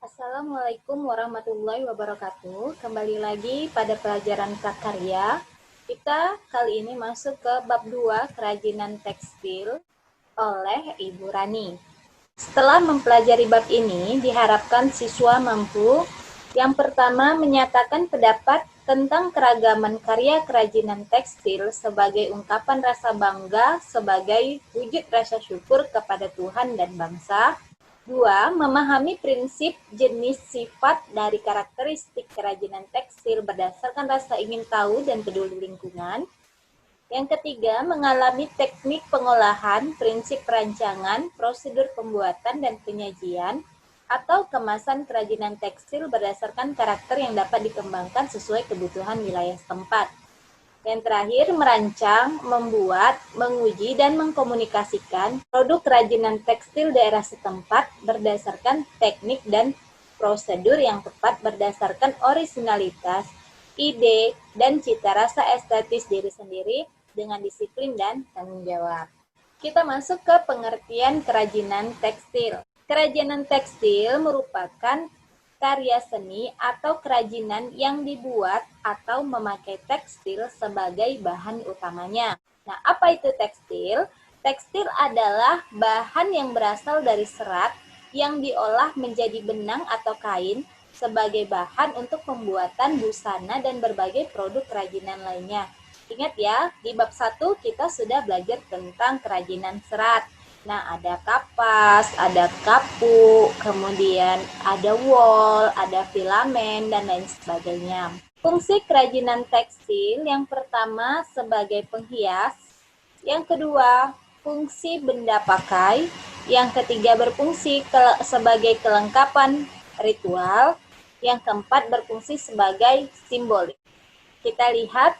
Assalamualaikum warahmatullahi wabarakatuh. Kembali lagi pada pelajaran prakarya. Kita kali ini masuk ke bab 2 kerajinan tekstil oleh Ibu Rani. Setelah mempelajari bab ini, diharapkan siswa mampu yang pertama menyatakan pendapat tentang keragaman karya kerajinan tekstil sebagai ungkapan rasa bangga sebagai wujud rasa syukur kepada Tuhan dan bangsa. 2. Memahami prinsip, jenis, sifat dari karakteristik kerajinan tekstil berdasarkan rasa ingin tahu dan peduli lingkungan. Yang ketiga, mengalami teknik pengolahan, prinsip perancangan, prosedur pembuatan dan penyajian, atau kemasan kerajinan tekstil berdasarkan karakter yang dapat dikembangkan sesuai kebutuhan wilayah setempat. Yang terakhir, merancang, membuat, menguji, dan mengkomunikasikan produk kerajinan tekstil daerah setempat berdasarkan teknik dan prosedur yang tepat berdasarkan orisinalitas, ide, dan cita rasa estetis diri sendiri dengan disiplin dan tanggung jawab. Kita masuk ke pengertian kerajinan tekstil. Kerajinan tekstil merupakan karya seni atau kerajinan yang dibuat atau memakai tekstil sebagai bahan utamanya. Nah, apa itu tekstil? Tekstil adalah bahan yang berasal dari serat yang diolah menjadi benang atau kain sebagai bahan untuk pembuatan busana dan berbagai produk kerajinan lainnya. Ingat ya, di bab 1 kita sudah belajar tentang kerajinan serat. Nah, ada kapas, ada kapuk, kemudian ada wol, ada filamen, dan lain sebagainya. Fungsi kerajinan tekstil yang pertama sebagai penghias, yang kedua fungsi benda pakai, yang ketiga berfungsi sebagai kelengkapan ritual, yang keempat berfungsi sebagai simbolik. Kita lihat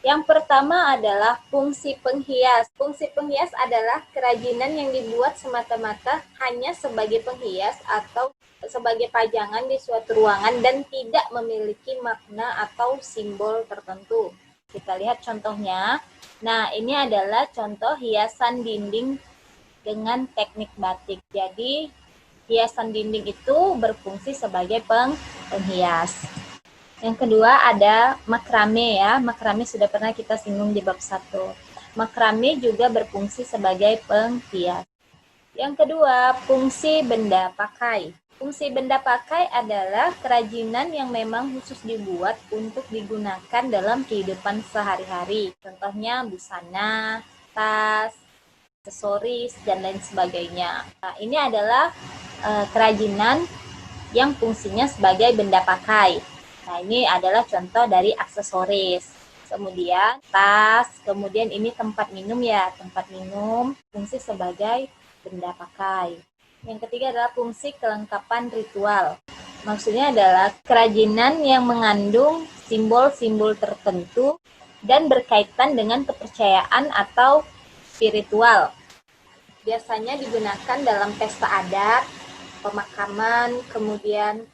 yang pertama adalah fungsi penghias. Fungsi penghias adalah kerajinan yang dibuat semata-mata hanya sebagai penghias atau sebagai pajangan di suatu ruangan dan tidak memiliki makna atau simbol tertentu. Kita lihat contohnya. Nah, ini adalah contoh hiasan dinding dengan teknik batik. Jadi, hiasan dinding itu berfungsi sebagai penghias. Yang kedua ada makrame ya. Makrame sudah pernah kita singgung di bab 1. Makrame juga berfungsi sebagai penghias. Yang kedua, fungsi benda pakai. Fungsi benda pakai adalah kerajinan yang memang khusus dibuat untuk digunakan dalam kehidupan sehari-hari. Contohnya busana, tas, aksesoris, dan lain sebagainya. Nah, ini adalah kerajinan yang fungsinya sebagai benda pakai. Nah, ini adalah contoh dari aksesoris. Kemudian tas, kemudian ini tempat minum ya, tempat minum fungsi sebagai benda pakai. Yang ketiga adalah fungsi kelengkapan ritual. Maksudnya adalah kerajinan yang mengandung simbol-simbol tertentu dan berkaitan dengan kepercayaan atau spiritual. Biasanya digunakan dalam pesta adat, pemakaman, kemudian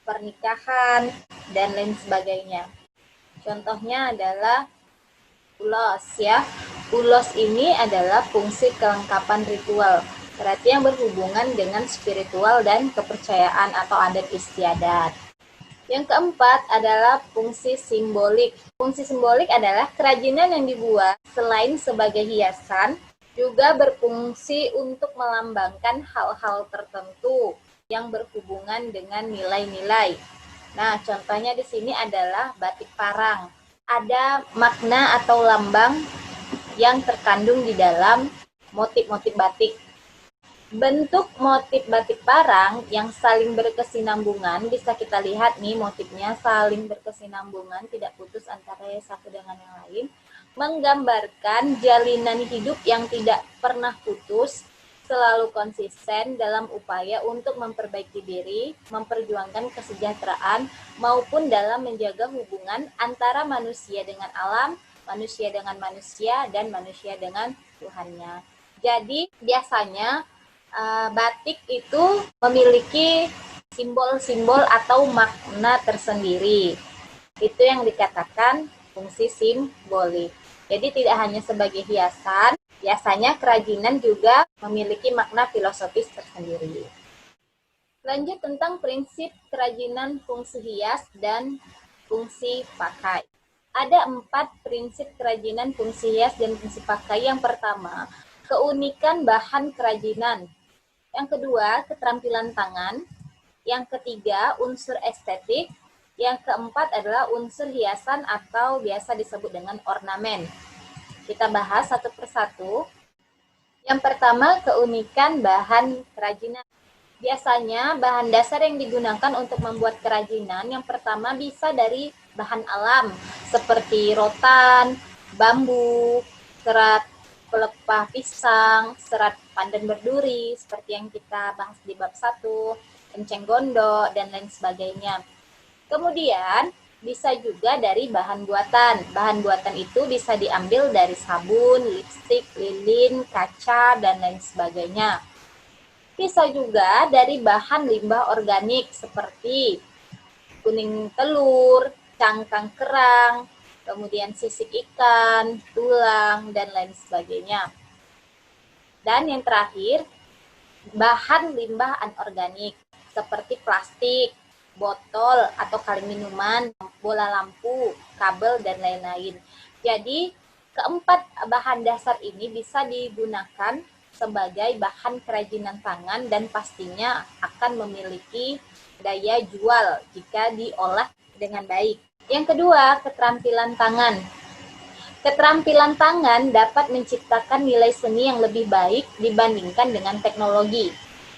pernikahan, dan lain sebagainya. Contohnya adalah ulos ya. Ulos ini adalah fungsi kelengkapan ritual, berarti yang berhubungan dengan spiritual dan kepercayaan atau adat istiadat. Yang keempat adalah fungsi simbolik. Fungsi simbolik adalah kerajinan yang dibuat selain sebagai hiasan, juga berfungsi untuk melambangkan hal-hal tertentu yang berhubungan dengan nilai-nilai. Nah, contohnya di sini adalah batik parang. Ada makna atau lambang yang terkandung di dalam motif-motif batik. Bentuk motif batik parang yang saling berkesinambungan, bisa kita lihat nih motifnya saling berkesinambungan, tidak putus antara satu dengan yang lain, menggambarkan jalinan hidup yang tidak pernah putus, selalu konsisten dalam upaya untuk memperbaiki diri, memperjuangkan kesejahteraan, maupun dalam menjaga hubungan antara manusia dengan alam, manusia dengan manusia, dan manusia dengan Tuhannya. Jadi biasanya batik itu memiliki simbol-simbol atau makna tersendiri. Itu yang dikatakan fungsi simbolik. Jadi tidak hanya sebagai hiasan, biasanya kerajinan juga memiliki makna filosofis tersendiri. Lanjut tentang prinsip kerajinan fungsi hias dan fungsi pakai. Ada 4 prinsip kerajinan fungsi hias dan fungsi pakai. Yang pertama, keunikan bahan kerajinan. Yang kedua, keterampilan tangan. Yang ketiga, unsur estetik. Yang keempat adalah unsur hiasan atau biasa disebut dengan ornamen. Kita bahas satu persatu. Yang pertama, keunikan bahan kerajinan. Biasanya bahan dasar yang digunakan untuk membuat kerajinan yang pertama bisa dari bahan alam seperti rotan, bambu, serat pelepah pisang, serat pandan berduri seperti yang kita bahas di bab 1, enceng gondok dan lain sebagainya. Kemudian bisa juga dari bahan buatan. Bahan buatan itu bisa diambil dari sabun, lipstik, lilin, kaca dan lain sebagainya. Bisa juga dari bahan limbah organik seperti kuning telur, cangkang kerang, kemudian sisik ikan, tulang, dan lain sebagainya. Dan yang terakhir, bahan limbah anorganik seperti plastik, botol atau kaleng minuman, bola lampu, kabel, dan lain-lain. Jadi, keempat bahan dasar ini bisa digunakan sebagai bahan kerajinan tangan dan pastinya akan memiliki daya jual jika diolah dengan baik. Yang kedua, keterampilan tangan. Keterampilan tangan dapat menciptakan nilai seni yang lebih baik dibandingkan dengan teknologi.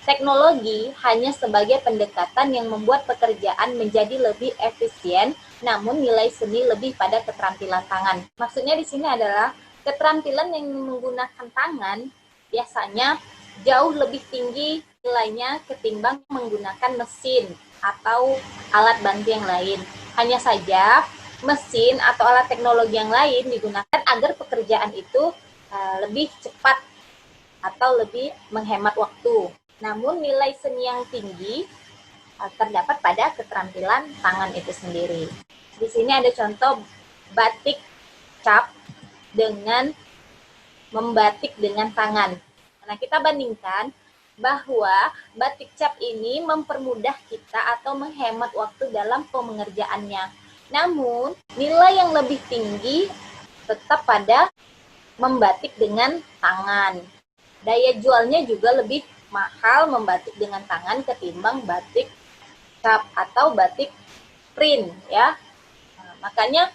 Teknologi hanya sebagai pendekatan yang membuat pekerjaan menjadi lebih efisien, namun nilai seni lebih pada keterampilan tangan. Maksudnya di sini adalah keterampilan yang menggunakan tangan biasanya jauh lebih tinggi nilainya ketimbang menggunakan mesin atau alat bantu yang lain. Hanya saja mesin atau alat teknologi yang lain digunakan agar pekerjaan itu lebih cepat atau lebih menghemat waktu. Namun nilai seni yang tinggi terdapat pada keterampilan tangan itu sendiri. Di sini ada contoh batik cap dengan membatik dengan tangan. Nah, kita bandingkan bahwa batik cap ini mempermudah kita atau menghemat waktu dalam pengerjaannya. Namun, nilai yang lebih tinggi tetap pada membatik dengan tangan. Daya jualnya juga lebih mahal membatik dengan tangan ketimbang batik cap atau batik print ya. Nah, makanya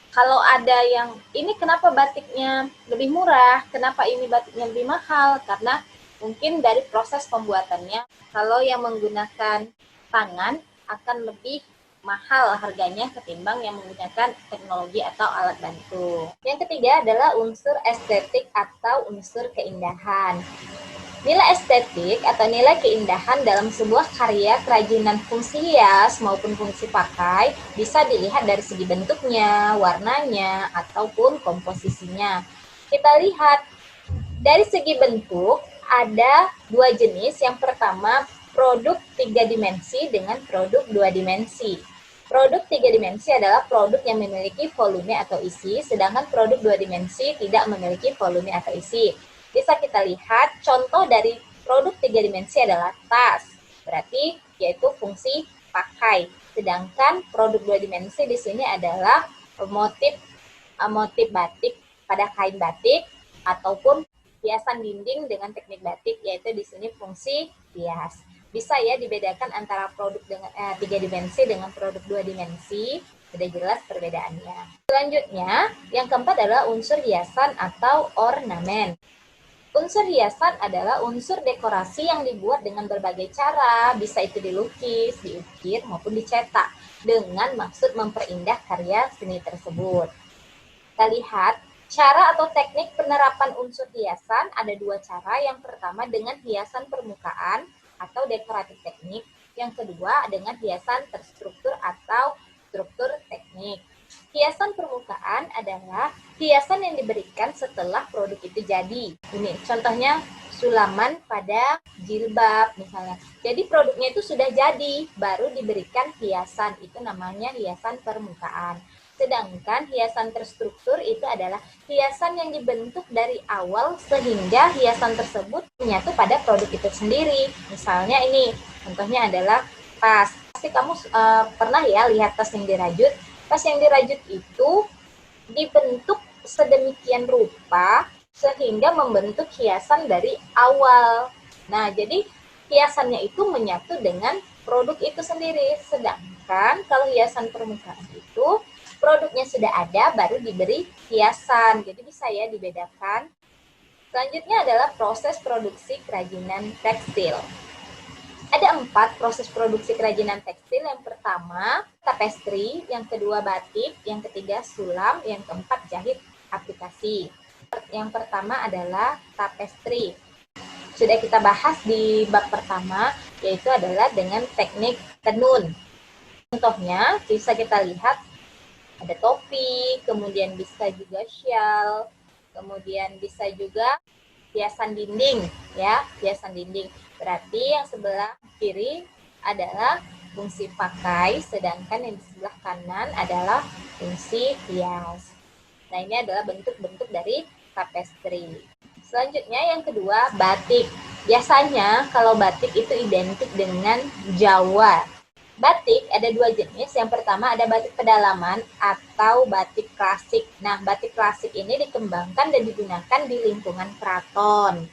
kalau ada yang ini kenapa batiknya lebih murah, kenapa ini batiknya lebih mahal? Karena mungkin dari proses pembuatannya. Kalau yang menggunakan tangan akan lebih mahal harganya ketimbang yang menggunakan teknologi atau alat bantu. Yang ketiga adalah unsur estetik atau unsur keindahan. Nilai estetik atau nilai keindahan dalam sebuah karya kerajinan fungsi hias maupun fungsi pakai bisa dilihat dari segi bentuknya, warnanya, ataupun komposisinya. Kita lihat dari segi bentuk ada dua jenis. Yang pertama produk 3 dimensi dengan produk 2 dimensi. Produk 3 dimensi adalah produk yang memiliki volume atau isi, sedangkan produk 2 dimensi tidak memiliki volume atau isi. Bisa kita lihat contoh dari produk 3 dimensi adalah tas, berarti yaitu fungsi pakai. Sedangkan produk 2 dimensi di sini adalah motif batik pada kain batik ataupun hiasan dinding dengan teknik batik, yaitu di sini fungsi hias. Bisa ya dibedakan antara produk dengan 3 dimensi dengan produk 2 dimensi, sudah jelas perbedaannya. Selanjutnya, yang keempat adalah unsur hiasan atau ornamen. Unsur hiasan adalah unsur dekorasi yang dibuat dengan berbagai cara, bisa itu dilukis, diukir, maupun dicetak, dengan maksud memperindah karya seni tersebut. Kita lihat, cara atau teknik penerapan unsur hiasan ada dua cara. Yang pertama dengan hiasan permukaan atau dekoratif teknik, yang kedua dengan hiasan terstruktur atau struktur teknik. Hiasan permukaan adalah hiasan yang diberikan setelah produk itu jadi. Ini contohnya sulaman pada jilbab misalnya. Jadi produknya itu sudah jadi, baru diberikan hiasan. Itu namanya hiasan permukaan. Sedangkan hiasan terstruktur itu adalah hiasan yang dibentuk dari awal sehingga hiasan tersebut menyatu pada produk itu sendiri. Misalnya ini, contohnya adalah tas. Pasti kamu pernah ya lihat tas yang dirajut. Tas yang dirajut itu dibentuk sedemikian rupa sehingga membentuk hiasan dari awal. Nah, jadi hiasannya itu menyatu dengan produk itu sendiri. Sedangkan kalau hiasan permukaan itu produknya sudah ada baru diberi hiasan. Jadi bisa ya dibedakan. Selanjutnya adalah proses produksi kerajinan tekstil. Ada 4 proses produksi kerajinan tekstil. Yang pertama, tapestry, yang kedua batik, yang ketiga sulam, yang keempat jahit aplikasi. Yang pertama adalah tapestry. Sudah kita bahas di bab pertama, yaitu adalah dengan teknik tenun. Contohnya, bisa kita lihat ada topi, kemudian bisa juga shawl, kemudian bisa juga hiasan dinding, ya, hiasan dinding. Berarti yang sebelah kiri adalah fungsi pakai, sedangkan yang di sebelah kanan adalah fungsi hias. Nah, ini adalah bentuk-bentuk dari tapestry. Selanjutnya yang kedua, batik. Biasanya kalau batik itu identik dengan Jawa. Batik ada 2 jenis. Yang pertama ada batik pedalaman atau batik klasik. Nah, batik klasik ini dikembangkan dan digunakan di lingkungan keraton.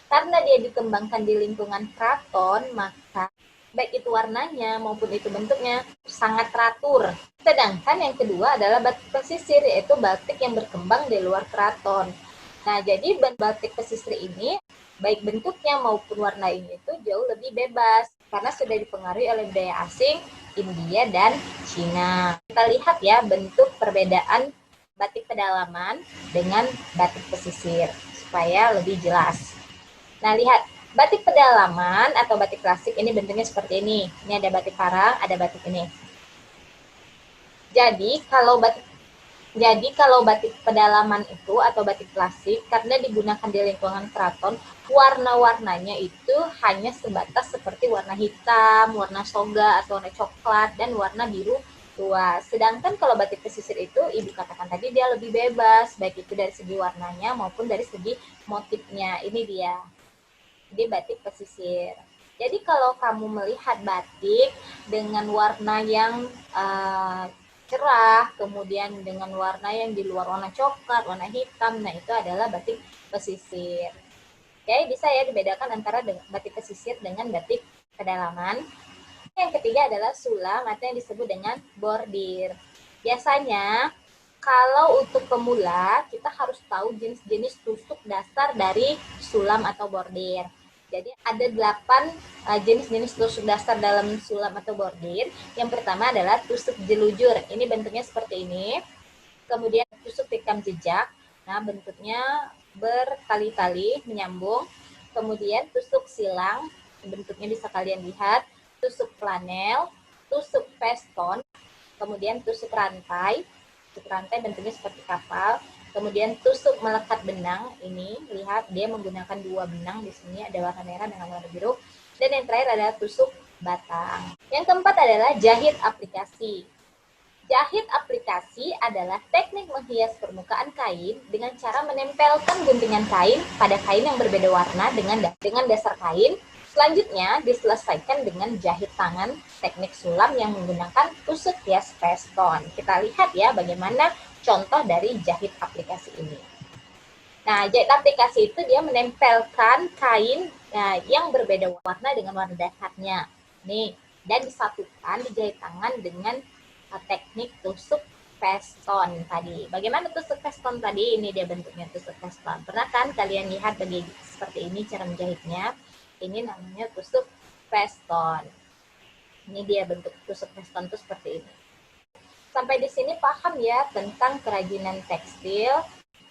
Karena dia dikembangkan di lingkungan keraton, maka baik itu warnanya maupun itu bentuknya sangat teratur. Sedangkan yang kedua adalah batik pesisir, yaitu batik yang berkembang di luar keraton. Nah, jadi batik pesisir ini baik bentuknya maupun warna ini itu jauh lebih bebas karena sudah dipengaruhi oleh budaya asing India dan Cina. Kita lihat ya bentuk perbedaan batik pedalaman dengan batik pesisir supaya lebih jelas. Nah, lihat batik pedalaman atau batik klasik ini bentuknya seperti ini. Ini ada batik parang, ada batik ini. Jadi kalau batik pedalaman itu atau batik klasik, karena digunakan di lingkungan keraton, warna-warnanya itu hanya sebatas seperti warna hitam, warna soga atau warna coklat, dan warna biru tua. Sedangkan kalau batik pesisir itu, Ibu katakan tadi dia lebih bebas, baik itu dari segi warnanya maupun dari segi motifnya. Ini dia. Jadi batik pesisir. Jadi kalau kamu melihat batik dengan warna yang cerah, kemudian dengan warna yang di luar warna coklat, warna hitam, nah itu adalah batik pesisir. Oke, bisa ya dibedakan antara batik pesisir dengan batik pedalaman. Yang ketiga adalah sulam atau yang disebut dengan bordir. Biasanya kalau untuk pemula kita harus tahu jenis-jenis tusuk dasar dari sulam atau bordir. Jadi ada 8 jenis-jenis tusuk dasar dalam sulam atau bordir. Yang pertama adalah tusuk jelujur. Ini bentuknya seperti ini. Kemudian tusuk tikam jejak. Nah, bentuknya bertali-tali menyambung. Kemudian tusuk silang. Bentuknya bisa kalian lihat. Tusuk flanel, tusuk veston, kemudian tusuk rantai. Tusuk rantai bentuknya seperti kapal. Kemudian tusuk melekat benang, ini lihat dia menggunakan 2 benang di sini, ada warna merah dengan warna biru. Dan yang terakhir adalah tusuk batang. Yang keempat adalah jahit aplikasi. Jahit aplikasi adalah teknik menghias permukaan kain dengan cara menempelkan guntingan kain pada kain yang berbeda warna dengan dasar kain. Selanjutnya diselesaikan dengan jahit tangan, teknik sulam yang menggunakan tusuk hias veston. Kita lihat ya bagaimana contoh dari jahit aplikasi ini. Nah, jahit aplikasi itu dia menempelkan kain yang berbeda warna dengan warna dasarnya. Nih, dan disatukan dijahit tangan dengan teknik tusuk veston tadi. Bagaimana tusuk veston tadi? Ini dia bentuknya tusuk veston. Pernah kan kalian lihat seperti ini cara menjahitnya? Ini namanya tusuk veston. Ini dia bentuk tusuk veston itu seperti ini. Sampai di sini paham ya tentang kerajinan tekstil.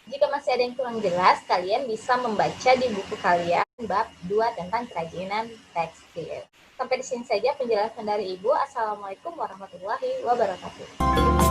Jika masih ada yang kurang jelas, kalian bisa membaca di buku kalian bab 2 tentang kerajinan tekstil. Sampai di sini saja penjelasan dari Ibu. Assalamualaikum warahmatullahi wabarakatuh.